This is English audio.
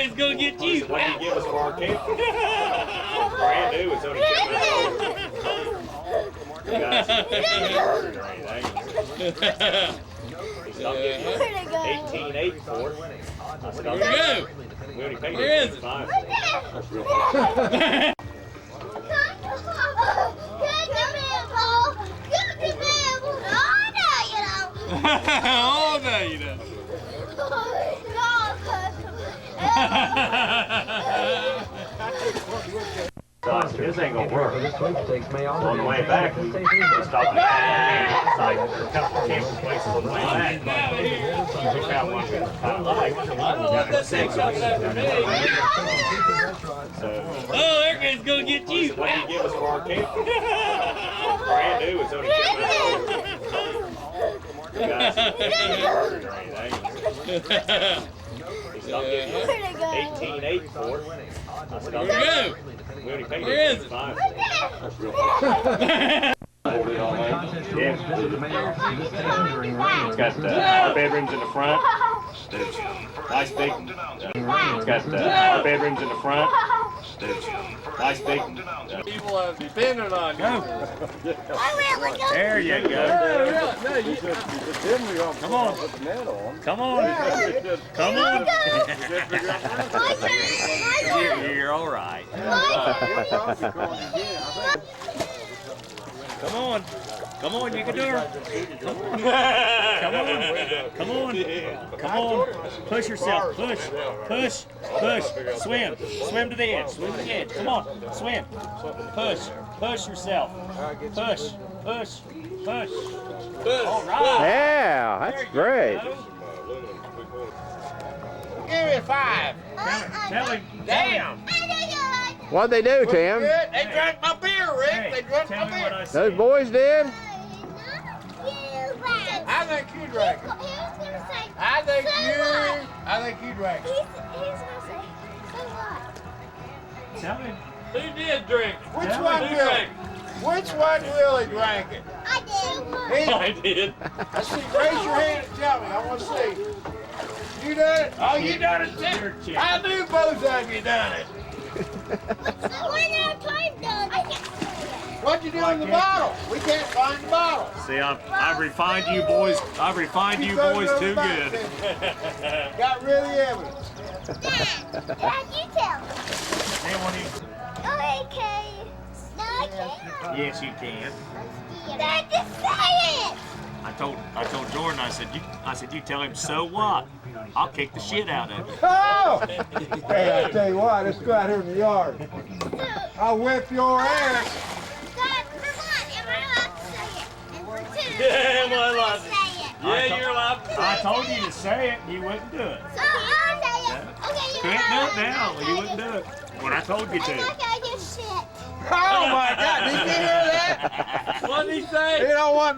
It's gonna get you. What did you give us for our camp? Brand new, it's only 10 minutes old. You guys didn't get murdered or anything. I'll give you 18.8 for it. I said, I'll give you. We already paid $18.5 for it. That's real fun. Oh, no, you don't. This ain't gonna work. On the way back, we stopped at a couple of camping places on the way back. We found one that kind of like. I don't want that thing shot after me. Oh, everybody's gonna get you. What did you give us for our camp? Brand new, it's only 10 minutes old. You guys didn't get murdered or anything. I'll give you 18.8 for it. I said, I'll give you. We already paid $18.5 for it. That's real fun. Yeah. It's got our bedrooms in the front. Nice big. It's got our bedrooms in the front. Nice big. People are depending on you. There you go. Come on. Come on. Come on. You're all right. Come on. Come on, you can do it. Come on. Come on. Come on. Come on. Push yourself. Push. Push. Push. Swim. Swim to the edge. Swim to the edge. Come on. Swim. Push. Push yourself. Push. Push. Push. All right. Yeah, that's great. Give me a 5. Tell him. Damn. What'd they do, Tim? Good. They drank my beer, Rick. They drank Tell my him what beer. I said. Those boys did? I think you drank it. I think you drank it. He's gonna say, so what? Tell him. Who did drink? Which one really drank it? I did. Me? I did. Let's see. Raise your hand and tell me. I want to see. You done it? Oh, you done it too? I knew both of you done it. What'd you do in the bottle? We can't find the bottle. See, I've refined you boys. I've refined you boys too good. Got really evidence. Dad, you tell me. They won't even. Okay. No, I can't. Yes, you can. Dad, just say it. I told Jordan. I said, you tell him. So what? I'll kick the shit out of him. Oh! Hey, I tell you what, let's go out here in the yard. I'll whip your ass. Dad, for one, am I allowed to say it? And for two, Yeah, am I allowed to? say it? Yeah, you're allowed to. I told you to say it. You wouldn't do it. So I'll say it. Okay, you're Couldn't do it allowed now. to You say wouldn't do it. When I told you I'm to. not gonna do shit. Oh my God, did you hear that? What did he say? You know what?